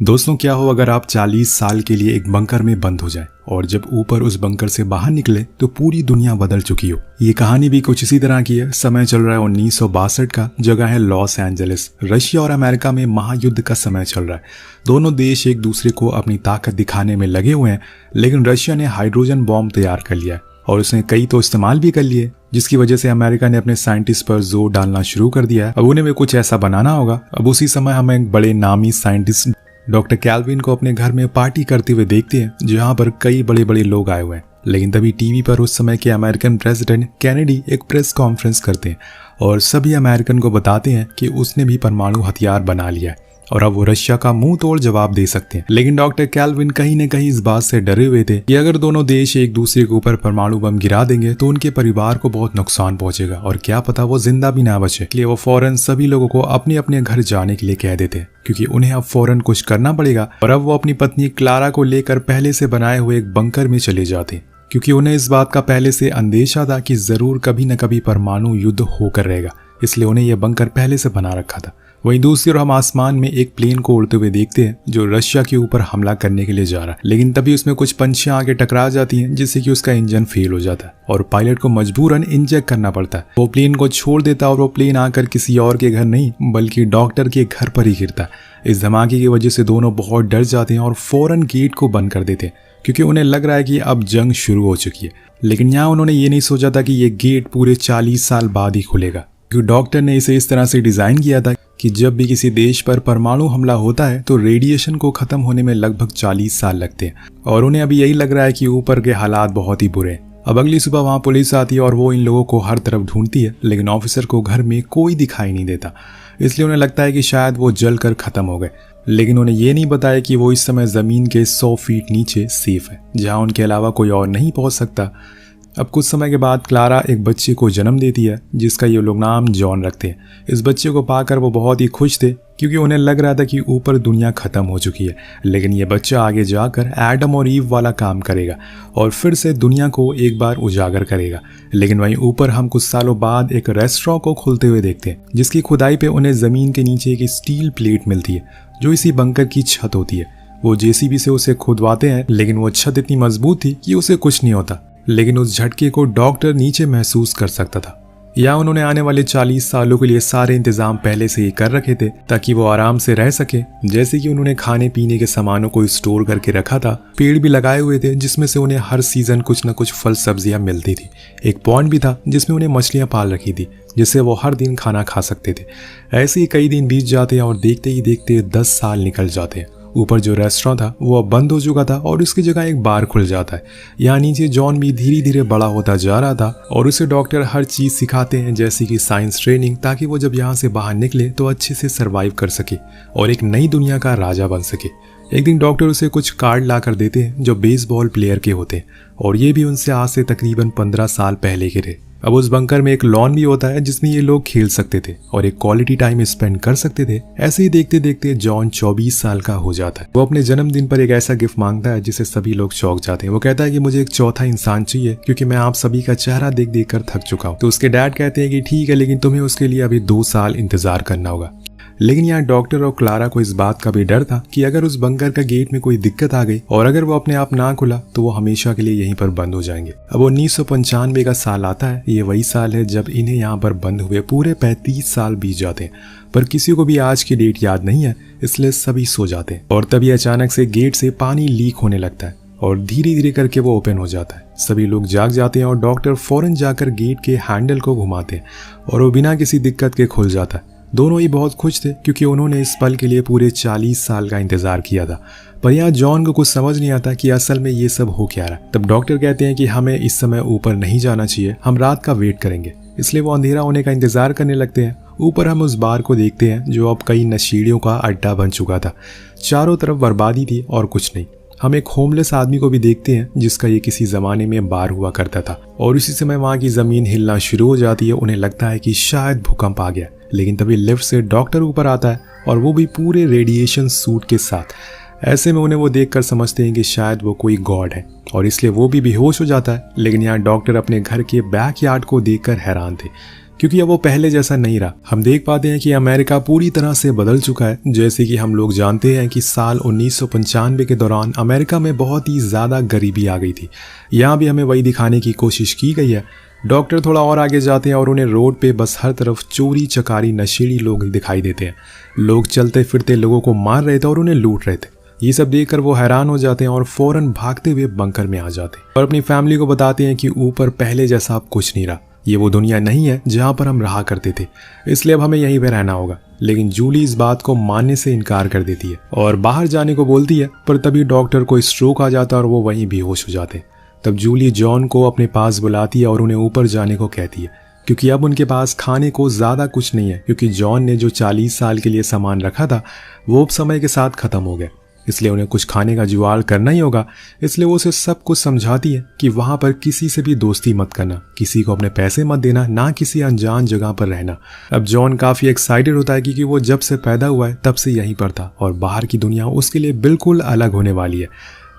दोस्तों, क्या हो अगर आप 40 साल के लिए एक बंकर में बंद हो जाएं और जब ऊपर उस बंकर से बाहर निकले तो पूरी दुनिया बदल चुकी हो। ये कहानी भी कुछ इसी तरह की है। समय चल रहा है 1962 का, जगह है लॉस एंजलिस। रशिया और अमेरिका में महायुद्ध का समय चल रहा है। दोनों देश एक दूसरे को अपनी ताकत दिखाने में लगे हुए हैं, लेकिन रशिया ने हाइड्रोजन बॉम्ब तैयार कर लिया है और उसने कई तो इस्तेमाल भी कर लिए, जिसकी वजह से अमेरिका ने अपने साइंटिस्ट पर जोर डालना शुरू कर दिया है। अब उन्हें भी कुछ ऐसा बनाना होगा। अब उसी समय हम एक बड़े नामी साइंटिस्ट डॉक्टर कैल्विन को अपने घर में पार्टी करते हुए देखते हैं, जहां पर कई बड़े बड़े लोग आए हुए हैं। लेकिन तभी टीवी पर उस समय के अमेरिकन प्रेसिडेंट कैनेडी एक प्रेस कॉन्फ्रेंस करते हैं और सभी अमेरिकन को बताते हैं कि उसने भी परमाणु हथियार बना लिया है और अब वो रशिया का मुंह तोड़ जवाब दे सकते हैं। लेकिन डॉक्टर कैल्विन कहीं न कहीं इस बात से डरे हुए थे कि अगर दोनों देश एक दूसरे के ऊपर परमाणु बम गिरा देंगे तो उनके परिवार को बहुत नुकसान पहुंचेगा और क्या पता वो जिंदा भी ना बचे। इसलिए वो फौरन सभी लोगों को अपने अपने घर जाने के लिए कह देते हैं, क्योंकि उन्हें अब फौरन कुछ करना पड़ेगा। और अब वो अपनी पत्नी क्लारा को लेकर पहले से बनाए हुए एक बंकर में चले जाते, क्योंकि उन्हें इस बात का पहले से अंदेशा था कि जरूर कभी न कभी परमाणु युद्ध होकर रहेगा, इसलिए उन्हें यह बंकर पहले से बना रखा था। वहीं दूसरी ओर हम आसमान में एक प्लेन को उड़ते हुए देखते हैं जो रशिया के ऊपर हमला करने के लिए जा रहा है। लेकिन तभी उसमें कुछ पंछियां आगे टकरा जाती हैं, जिससे कि उसका इंजन फेल हो जाता है और पायलट को मजबूरन इंजेक्ट करना पड़ता है। वो प्लेन को छोड़ देता है और वो प्लेन आकर किसी और के घर नहीं बल्कि डॉक्टर के घर पर ही गिरता है। इस धमाके की वजह से दोनों बहुत डर जाते हैं और फौरन गेट को बंद कर देते हैं, क्योंकि उन्हें लग रहा है कि अब जंग शुरू हो चुकी है। लेकिन यहाँ उन्होंने ये नहीं सोचा था कि ये गेट पूरे 40 साल बाद ही खुलेगा, क्योंकि डॉक्टर ने इसे इस तरह से डिजाइन किया था कि जब भी किसी देश पर परमाणु हमला होता है तो रेडिएशन को खत्म होने में लगभग 40 साल लगते हैं। और उन्हें अभी यही लग रहा है कि ऊपर के हालात बहुत ही बुरे हैं। अब अगली सुबह वहां पुलिस आती है और वो इन लोगों को हर तरफ ढूंढती है, लेकिन ऑफिसर को घर में कोई दिखाई नहीं देता। इसलिए उन्हें लगता है कि शायद वो जलकर खत्म हो गए। लेकिन उन्हें ये नहीं बताया कि वो इस समय जमीन के 100 फीट नीचे सेफ है, जहां उनके अलावा कोई और नहीं पहुंच सकता। अब कुछ समय के बाद क्लारा एक बच्चे को जन्म देती है, जिसका ये लोग नाम जॉन रखते हैं। इस बच्चे को पाकर वो बहुत ही खुश थे, क्योंकि उन्हें लग रहा था कि ऊपर दुनिया खत्म हो चुकी है। लेकिन ये बच्चा आगे जाकर एडम और ईव वाला काम करेगा और फिर से दुनिया को एक बार उजागर करेगा। लेकिन वहीं ऊपर हम कुछ सालों बाद एक रेस्टोरेंट को खुलते हुए देखते हैं, जिसकी खुदाई पे उन्हें जमीन के नीचे एक स्टील प्लेट मिलती है, जो इसी बंकर की छत होती है। वो जेसीबी से उसे खुदवाते हैं, लेकिन वो छत इतनी मजबूत थी कि उसे कुछ नहीं होता। लेकिन उस झटके को डॉक्टर नीचे महसूस कर सकता था। या उन्होंने आने वाले 40 सालों के लिए सारे इंतजाम पहले से ही कर रखे थे, ताकि वो आराम से रह सके। जैसे कि उन्होंने खाने पीने के सामानों को स्टोर करके रखा था, पेड़ भी लगाए हुए थे जिसमें से उन्हें हर सीजन कुछ न कुछ फल सब्जियां मिलती थी। एक पॉन्ड भी था जिसमें उन्हें मछलियां पाल रखी थी, जिससे वो हर दिन खाना खा सकते थे। ऐसे ही कई दिन बीत जाते हैं और देखते ही देखते 10 साल निकल जाते हैं। ऊपर जो रेस्टोरेंट था वो अब बंद हो चुका था और उसकी जगह एक बार खुल जाता है। यहाँ नीचे जॉन भी धीरे धीरे बड़ा होता जा रहा था और उसे डॉक्टर हर चीज सिखाते हैं, जैसे कि साइंस ट्रेनिंग, ताकि वो जब यहाँ से बाहर निकले तो अच्छे से सरवाइव कर सके और एक नई दुनिया का राजा बन सके। एक दिन डॉक्टर उसे कुछ कार्ड ला कर देते हैं जो बेसबॉल प्लेयर के होते हैं, और ये भी उनसे आज से तकरीबन 15 साल पहले के थे। अब उस बंकर में एक लॉन भी होता है जिसमें ये लोग खेल सकते थे और एक क्वालिटी टाइम स्पेंड कर सकते थे। ऐसे ही देखते देखते जॉन 24 साल का हो जाता है। वो अपने जन्मदिन पर एक ऐसा गिफ्ट मांगता है जिसे सभी लोग चौंक जाते हैं। वो कहता है कि मुझे एक चौथा इंसान चाहिए, क्योंकि मैं आप सभी का चेहरा देख देख कर थक चुका हूँ। तो उसके डैड कहते हैं कि ठीक है, लेकिन तुम्हें उसके लिए अभी 2 साल इंतजार करना होगा। लेकिन यहाँ डॉक्टर और क्लारा को इस बात का भी डर था कि अगर उस बंकर का गेट में कोई दिक्कत आ गई और अगर वो अपने आप ना खुला तो वो हमेशा के लिए यहीं पर बंद हो जाएंगे। अब 1995 का साल आता है। ये वही साल है जब इन्हें यहाँ पर बंद हुए पूरे 35 साल बीत जाते हैं, पर किसी को भी आज की डेट याद नहीं है, इसलिए सभी सो जाते हैं। और तभी अचानक से गेट से पानी लीक होने लगता है और धीरे धीरे करके वो ओपन हो जाता है। सभी लोग जाग जाते हैं और डॉक्टर फौरन जाकर गेट के हैंडल को घुमाते हैं और वो बिना किसी दिक्कत के खुल जाता है। दोनों ही बहुत खुश थे, क्योंकि उन्होंने इस पल के लिए पूरे 40 साल का इंतजार किया था। पर यहाँ जॉन को कुछ समझ नहीं आता कि असल में ये सब हो क्या रहा। तब डॉक्टर कहते हैं कि हमें इस समय ऊपर नहीं जाना चाहिए, हम रात का वेट करेंगे। इसलिए वो अंधेरा होने का इंतजार करने लगते हैं। ऊपर हम उस बार को देखते हैं जो अब कई नशीड़ियों का अड्डा बन चुका था। चारों तरफ बर्बादी थी और कुछ नहीं। हम एक होमलेस आदमी को भी देखते हैं जिसका ये किसी जमाने में बार हुआ करता था। और उसी समय वहाँ की जमीन हिलना शुरू हो जाती है। उन्हें लगता है कि शायद भूकंप आ गया। लेकिन तभी लिफ्ट से डॉक्टर ऊपर आता है और वो भी पूरे रेडिएशन सूट के साथ। ऐसे में उन्हें वो देखकर समझते हैं कि शायद वो कोई गॉड है और इसलिए वो भी बेहोश हो जाता है। लेकिन यहाँ डॉक्टर अपने घर के बैकयार्ड को देखकर हैरान थे, क्योंकि अब वो पहले जैसा नहीं रहा। हम देख पाते हैं कि अमेरिका पूरी तरह से बदल चुका है। जैसे कि हम लोग जानते हैं कि साल 1995 के दौरान अमेरिका में बहुत ही ज़्यादा गरीबी आ गई थी। यहाँ भी हमें वही दिखाने की कोशिश की गई है। डॉक्टर थोड़ा और आगे जाते हैं और उन्हें रोड पे बस हर तरफ चोरी चकारी नशेड़ी लोग दिखाई देते हैं। लोग चलते फिरते लोगों को मार रहे थे और उन्हें लूट रहे थे। ये सब देखकर वो हैरान हो जाते हैं और फौरन भागते हुए बंकर में आ जाते हैं और अपनी फैमिली को बताते हैं कि ऊपर पहले जैसा अब कुछ नहीं रहा। ये वो दुनिया नहीं है जहाँ पर हम रहा करते थे, इसलिए अब हमें यहीं पे रहना होगा। लेकिन जूली इस बात को मानने से इनकार कर देती है और बाहर जाने को बोलती है, पर तभी डॉक्टर को स्ट्रोक आ जाता है और वो वहीं बेहोश हो जाते हैं। तब जूली जॉन को अपने पास बुलाती है और उन्हें ऊपर जाने को कहती है, क्योंकि अब उनके पास खाने को ज़्यादा कुछ नहीं है, क्योंकि जॉन ने जो 40 साल के लिए सामान रखा था वो अब समय के साथ ख़त्म हो गया। इसलिए उन्हें कुछ खाने का जुगाड़ करना ही होगा। इसलिए वो उसे सब कुछ समझाती है कि वहाँ पर किसी से भी दोस्ती मत करना, किसी को अपने पैसे मत देना, ना किसी अनजान जगह पर रहना। अब जॉन काफ़ी एक्साइटेड होता है क्योंकि वो जब से पैदा हुआ है तब से यहीं पर था और बाहर की दुनिया उसके लिए बिल्कुल अलग होने वाली है।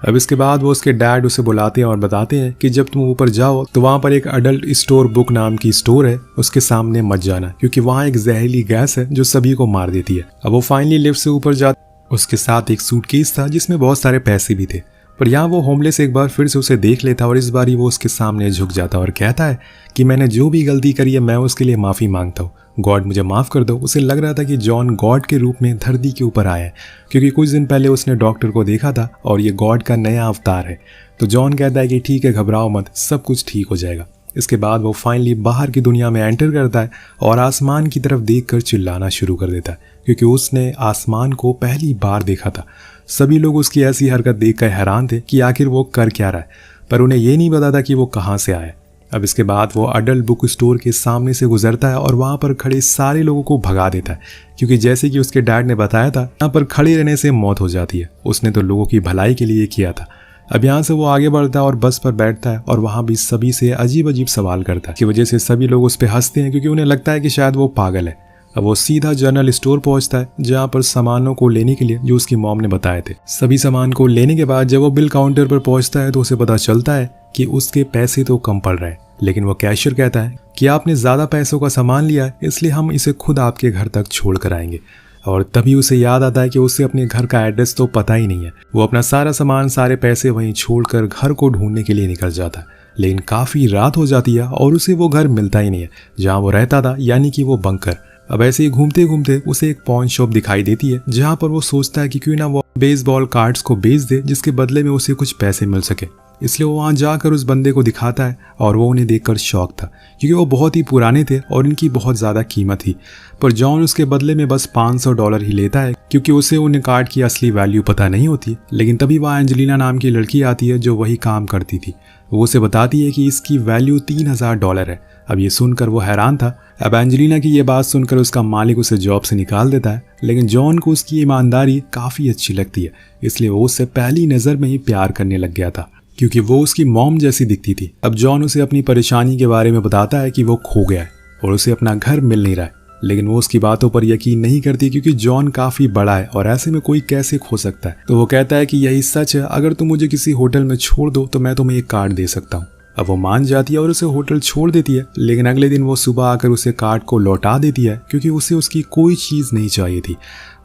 अब इसके बाद वो उसके डैड उसे बुलाते हैं और बताते हैं कि जब तुम ऊपर जाओ तो वहाँ पर एक अडल्ट स्टोर बुक नाम की स्टोर है, उसके सामने मत जाना, क्योंकि वहाँ एक जहरीली गैस है जो सभी को मार देती है। अब वो फाइनली लिफ्ट से ऊपर जाते, उसके साथ एक सूटकेस था जिसमें बहुत सारे पैसे भी थे। पर यहाँ वो होमलेस एक बार फिर से उसे देख लेता और इस बार वो उसके सामने झुक जाता और कहता है कि मैंने जो भी गलती करी है मैं उसके लिए माफ़ी मांगता हूँ, गॉड मुझे माफ़ कर दो। उसे लग रहा था कि जॉन गॉड के रूप में धरती के ऊपर आया है, क्योंकि कुछ दिन पहले उसने डॉक्टर को देखा था और ये गॉड का नया अवतार है। तो जॉन कहता है कि ठीक है, घबराओ मत, सब कुछ ठीक हो जाएगा। इसके बाद वो फाइनली बाहर की दुनिया में एंटर करता है और आसमान की तरफ देखकर चिल्लाना शुरू कर देता है, क्योंकि उसने आसमान को पहली बार देखा था। सभी लोग उसकी ऐसी हरकत देखकर हैरान थे कि आखिर वो कर क्या रहा है, पर उन्हें ये नहीं पता था कि वो कहाँ से आया। अब इसके बाद वो अडल्ट बुक स्टोर के सामने से गुजरता है और वहाँ पर खड़े सारे लोगों को भगा देता है, क्योंकि जैसे कि उसके डैड ने बताया था, यहाँ पर खड़े रहने से मौत हो जाती है। उसने तो लोगों की भलाई के लिए किया था। अब यहाँ से वो आगे बढ़ता है और बस पर बैठता है और वहाँ भी सभी से अजीब अजीब सवाल करता है, की वजह से सभी लोग उस पर हंसते हैं, क्योंकि उन्हें लगता है कि शायद वो पागल है। अब वो सीधा जनरल स्टोर पहुंचता है, जहाँ पर सामानों को लेने के लिए जो उसकी मॉम ने बताए थे। सभी सामान को लेने के बाद जब वो बिल काउंटर पर पहुंचता है तो उसे पता चलता है कि उसके पैसे तो कम पड़ रहे हैं, लेकिन वो कैशियर कहता है कि आपने ज़्यादा पैसों का सामान लिया है, इसलिए हम इसे खुद आपके घर तक छोड़ कर आएंगे। और तभी उसे याद आता है कि उसे अपने घर का एड्रेस तो पता ही नहीं है। वो अपना सारा सामान, सारे पैसे वहीं छोड़कर घर को ढूंढने के लिए निकल जाता है, लेकिन काफ़ी रात हो जाती है और उसे वो घर मिलता ही नहीं है जहाँ वो रहता था, यानी कि वो बंकर। अब ऐसे ही घूमते घूमते उसे एक पॉन शॉप दिखाई देती है, जहाँ पर वो सोचता है कि क्यों ना वो बेसबॉल कार्ड्स को बेच दे, जिसके बदले में उसे कुछ पैसे मिल सके। इसलिए वो वहाँ जाकर उस बंदे को दिखाता है और वो उन्हें देखकर शॉक था, क्योंकि वो बहुत ही पुराने थे और इनकी बहुत ज़्यादा कीमत थी। पर जॉन उसके बदले में बस $500 ही लेता है, क्योंकि उसे उन कार्ड की असली वैल्यू पता नहीं होती। लेकिन तभी वहाँ एंजेलिना नाम की लड़की आती है जो वही काम करती थी। वो उसे बताती है कि इसकी वैल्यू $3000 है। अब ये सुनकर वो हैरान था। अब एंजेलिना की ये बात सुनकर उसका मालिक उसे जॉब से निकाल देता है, लेकिन जॉन को उसकी ईमानदारी काफ़ी अच्छी लगती है, इसलिए वो उससे पहली नज़र में ही प्यार करने लग गया था, क्योंकि वो उसकी मॉम जैसी दिखती थी। अब जॉन उसे अपनी परेशानी के बारे में बताता है कि वो खो गया है और उसे अपना घर मिल नहीं रहा है, लेकिन वो उसकी बातों पर यकीन नहीं करती, क्योंकि जॉन काफ़ी बड़ा है और ऐसे में कोई कैसे खो सकता है। तो वो कहता है कि यही सच है, अगर तुम मुझे किसी होटल में छोड़ दो तो मैं तुम्हें एक कार्ड दे सकता हूँ। अब वो मान जाती है और उसे होटल छोड़ देती है, लेकिन अगले दिन वो सुबह आकर उसे कार्ड को लौटा देती है, क्योंकि उसे उसकी कोई चीज़ नहीं चाहिए थी।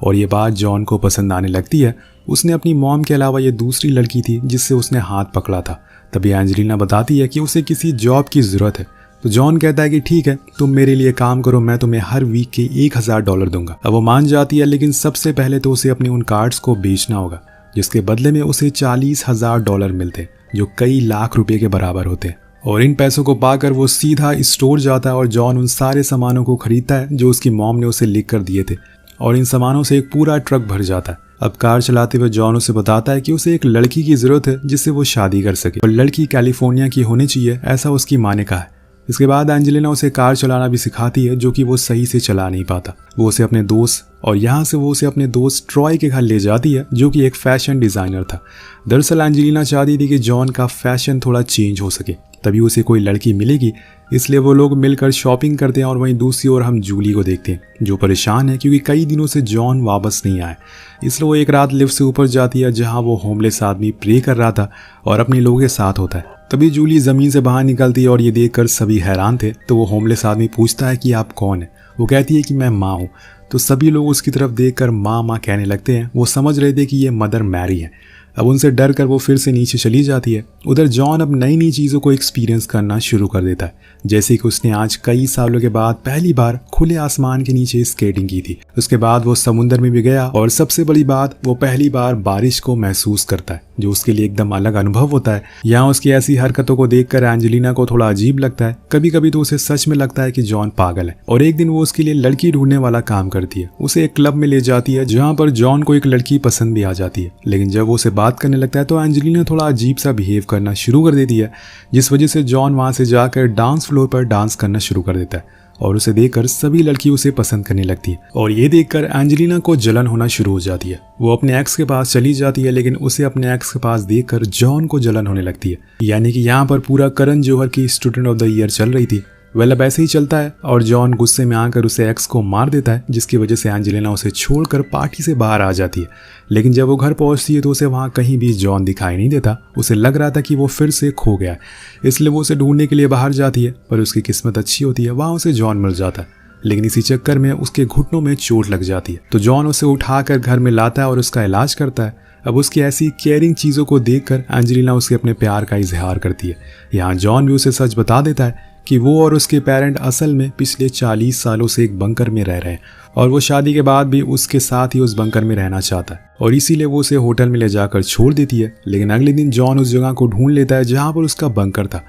और ये बात जॉन को पसंद आने लगती है। उसने अपनी मॉम के अलावा ये दूसरी लड़की थी जिससे उसने हाथ पकड़ा था। तभी एंजेलिना बताती है कि उसे किसी जॉब की ज़रूरत है। तो जॉन कहता है कि ठीक है, तुम मेरे लिए काम करो, मैं तुम्हें हर वीक के $1000 दूंगा। अब वो मान जाती है, लेकिन सबसे पहले तो उसे अपने उन कार्ड्स को बेचना होगा, जिसके बदले में उसे $40,000 मिलते, जो कई लाख रुपए के बराबर होते हैं। और इन पैसों को पाकर वो सीधा स्टोर जाता है और जॉन उन सारे सामानों को खरीदता है जो उसकी मॉम ने उसे लिख कर दिए थे, और इन सामानों से एक पूरा ट्रक भर जाता है। अब कार चलाते हुए जॉन उसे बताता है कि उसे एक लड़की की ज़रूरत है जिससे वो शादी कर सके, और लड़की कैलिफोर्निया की होनी चाहिए, ऐसा उसकी माँ ने कहा है। इसके बाद एंजेलिना उसे कार चलाना भी सिखाती है, जो कि वो सही से चला नहीं पाता। वो उसे अपने दोस्त और यहाँ से वो उसे अपने दोस्त ट्रॉय के घर ले जाती है, जो कि एक फैशन डिज़ाइनर था। दरअसल एंजेलिना चाहती थी कि जॉन का फैशन थोड़ा चेंज हो सके, तभी उसे कोई लड़की मिलेगी, इसलिए वो लोग मिलकर शॉपिंग करते हैं। और वहीं दूसरी ओर हम जूली को देखते हैं, जो परेशान है क्योंकि कई दिनों से जॉन वापस नहीं आया। इसलिए वो एक रात लिफ्ट से ऊपर जाती है, जहां वो होमलेस आदमी प्रे कर रहा था और अपने लोगों के साथ होता है। तभी जूली जमीन से बाहर निकलती है और ये देखकर सभी हैरान थे। तो वो होमलेस आदमी पूछता है कि आप कौन है। वो कहती है कि मैं माँ हूँ। तो सभी लोग उसकी तरफ देखकर माँ माँ कहने लगते हैं। वो समझ रहे थे कि ये मदर मैरी है। अब उनसे डर कर वो फिर से नीचे चली जाती है। उधर जॉन अब नई नई चीज़ों को एक्सपीरियंस करना शुरू कर देता है, जैसे कि उसने आज कई सालों के बाद पहली बार खुले आसमान के नीचे स्केटिंग की थी। उसके बाद वो समुद्र में भी गया और सबसे बड़ी बात, वो पहली बार बारिश को महसूस करता है, जो उसके लिए एकदम अलग अनुभव होता है। यहाँ उसकी ऐसी हरकतों को देखकर एंजेलिना को थोड़ा अजीब लगता है। कभी कभी तो उसे सच में लगता है कि जॉन पागल है। और एक दिन वो उसके लिए लड़की ढूंढने वाला काम करती है। उसे एक क्लब में ले जाती है जहाँ पर जॉन को एक लड़की पसंद भी आ जाती है। लेकिन जब वो उसे बात करने लगता है तो एंजेलिना थोड़ा अजीब सा बिहेव करना शुरू कर देती है, जिस वजह से जॉन वहां से जाकर डांस फ्लोर पर डांस करना शुरू कर देता है। और उसे देखकर सभी लड़की उसे पसंद करने लगती है। और ये देखकर एंजेलिना को जलन होना शुरू हो जाती है। वो अपने एक्स के पास चली जाती है, लेकिन उसे अपने एक्स के पास देखकर जॉन को जलन होने लगती है। यानी कि यहाँ पर पूरा करण जौहर की स्टूडेंट ऑफ द ईयर चल रही थी। वेल अब ऐसे ही चलता है और जॉन गुस्से में आकर उसे एक्स को मार देता है, जिसकी वजह से एंजेलिना उसे छोड़कर पार्टी से बाहर आ जाती है। लेकिन जब वो घर पहुंचती है तो उसे वहां कहीं भी जॉन दिखाई नहीं देता। उसे लग रहा था कि वो फिर से खो गया है, इसलिए वो उसे ढूंढने के लिए बाहर जाती है। पर उसकी किस्मत अच्छी होती है, वहां उसे जॉन मिल जाता है। लेकिन इसी चक्कर में उसके घुटनों में चोट लग जाती है। तो जॉन उसे उठाकर घर में लाता है और उसका इलाज करता है। अब उसकी ऐसी केयरिंग चीज़ों को देखकर एंजेलिना उसके अपने प्यार का इजहार करती है। यहाँ जॉन भी उसे सच बता देता है कि वो और उसके पेरेंट असल में पिछले 40 सालों से एक बंकर में रह रहे हैं और वो शादी के बाद भी उसके साथ ही उस बंकर में रहना चाहता है, और इसीलिए वो उसे होटल में ले जाकर छोड़ देती है। लेकिन अगले दिन जॉन उस जगह को ढूंढ लेता है जहाँ पर उसका बंकर था।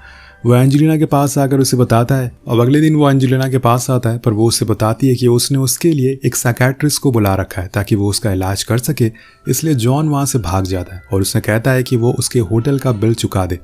वो एंजेलिना के पास आकर उसे बताता है। अब अगले दिन वो एंजेलिना के पास आता है, पर वो उससे बताती है कि उसने उसके लिए एक साइकियाट्रिस्ट को बुला रखा है ताकि वो उसका इलाज कर सके। इसलिए जॉन वहाँ से भाग जाता है और उसने कहता है कि वो उसके होटल का बिल चुका दे।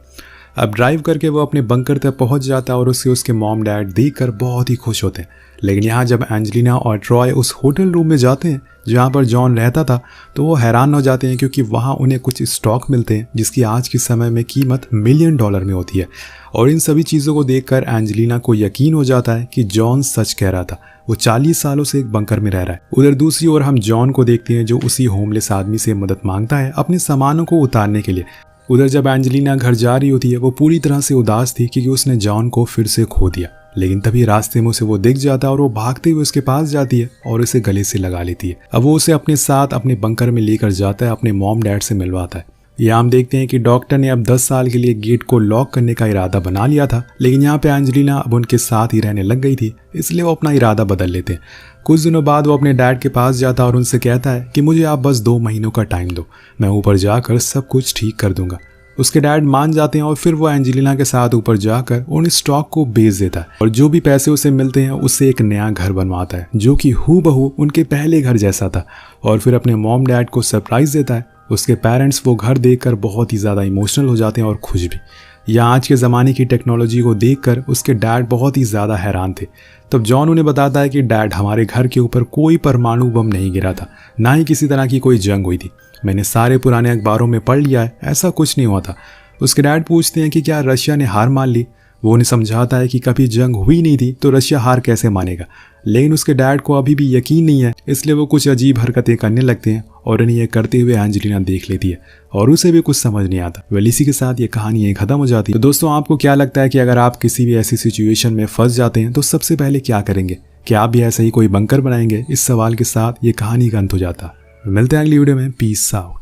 अब ड्राइव करके वो अपने बंकर तक पहुंच जाता है और उसके मॉम डैड देखकर बहुत ही खुश होते हैं। लेकिन यहाँ जब एंजेलिना और ट्रॉय उस होटल रूम में जाते हैं जहाँ पर जॉन रहता था, तो वो हैरान हो जाते हैं, क्योंकि वहाँ उन्हें कुछ स्टॉक मिलते हैं जिसकी आज के समय में कीमत $1 मिलियन में होती है। और इन सभी चीज़ों को देखकर एंजेलिना को यकीन हो जाता है कि जॉन सच कह रहा था, वो 40 सालों से एक बंकर में रह रहा है। उधर दूसरी ओर हम जॉन को देखते हैं जो उसी होमलेस आदमी से मदद मांगता है अपने सामानों को उतारने के लिए। उधर जब एंजेलिना घर जा रही होती है, वो पूरी तरह से उदास थी क्योंकि उसने जॉन को फिर से खो दिया। लेकिन तभी रास्ते में उसे वो दिख जाता है और वो भागते हुए उसके पास जाती है और उसे गले से लगा लेती है। अब वो उसे अपने साथ अपने बंकर में लेकर जाता है, अपने मॉम डैड से मिलवाता है। यहाँ हम देखते हैं कि डॉक्टर ने अब 10 साल के लिए गेट को लॉक करने का इरादा बना लिया था, लेकिन यहाँ पे एंजेलिना अब उनके साथ ही रहने लग गई थी, इसलिए वो अपना इरादा बदल लेते हैं। कुछ दिनों बाद वो अपने डैड के पास जाता है और उनसे कहता है कि मुझे आप बस 2 महीनों का टाइम दो, मैं ऊपर जाकर सब कुछ ठीक कर दूंगा। उसके डैड मान जाते हैं और फिर वो एंजेलिना के साथ ऊपर जाकर उन स्टॉक को बेच देता है और जो भी पैसे उसे मिलते हैं उससे एक नया घर बनवाता है जो कि हूबहू उनके पहले घर जैसा था, और फिर अपने मॉम डैड को सरप्राइज देता है। उसके पेरेंट्स वो घर देखकर बहुत ही ज़्यादा इमोशनल हो जाते हैं और खुश भी। या आज के ज़माने की टेक्नोलॉजी को देखकर उसके डैड बहुत ही ज़्यादा हैरान थे। तब जॉन उन्हें बताता है कि डैड, हमारे घर के ऊपर कोई परमाणु बम नहीं गिरा था, ना ही किसी तरह की कोई जंग हुई थी। मैंने सारे पुराने अखबारों में पढ़ लिया है, ऐसा कुछ नहीं हुआ था। उसके डैड पूछते हैं कि क्या रशिया ने हार मान ली। वो उन्हें समझाता है कि कभी जंग हुई नहीं थी तो रशिया हार कैसे मानेगा। लेकिन उसके डैड को अभी भी यकीन नहीं है, इसलिए वो कुछ अजीब हरकतें करने लगते हैं और इन्हें ये करते हुए एंजेलिना देख लेती है और उसे भी कुछ समझ नहीं आता। वेल इसी के साथ ये कहानी यहीं खत्म हो जाती है। तो दोस्तों, आपको क्या लगता है कि अगर आप किसी भी ऐसी सिचुएशन में फंस जाते हैं तो सबसे पहले क्या करेंगे? क्या आप भी ऐसा ही कोई बंकर बनाएंगे? इस सवाल के साथ ये कहानी का अंत हो जाता है। मिलते हैं अगली वीडियो में। Peace out.